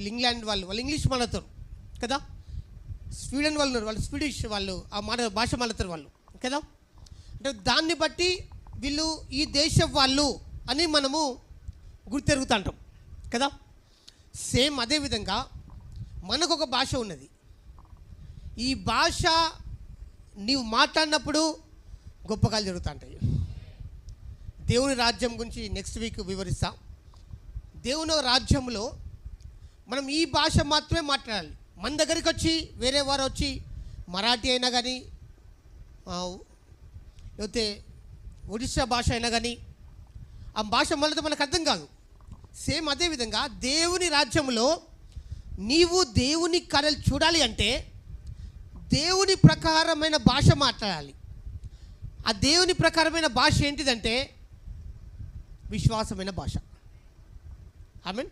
England వాళ్ళు English మాట్లాడతారు కదా, స్వీడన్ వాళ్ళు ఉన్నారు, వాళ్ళు స్వీడిష్ వాళ్ళు ఆ భాష మాట్లాడతారు వాళ్ళు కదా. అంటే దాన్ని బట్టి వీళ్ళు ఈ దేశం వాళ్ళు అని మనము గుర్తెరుగుతూ అంటాం కదా. సేమ్ అదేవిధంగా మనకు ఒక భాష ఉన్నది. ఈ భాష నీవు మాట్లాడినప్పుడు గొప్ప కాలు జరుగుతూ ఉంటాయి. దేవుని రాజ్యం గురించి నెక్స్ట్ వీక్ వివరిస్తాం. దేవుని రాజ్యంలో మనం ఈ భాష మాత్రమే మాట్లాడాలి. మన దగ్గరికి వచ్చి వేరే వారు వచ్చి మరాఠీ అయినా కానీ, లేకపోతే ఒడిస్సా భాష అయినా కానీ ఆ భాష మళ్ళీ మనకు అర్థం కాదు. సేమ్ అదేవిధంగా దేవుని రాజ్యంలో నీవు దేవుని కార్యాలు చూడాలి అంటే దేవుని ప్రకారమైన భాష మాట్లాడాలి. ఆ దేవుని ప్రకారమైన భాష ఏంటిదంటే విశ్వాసమైన భాష. ఆమేన్.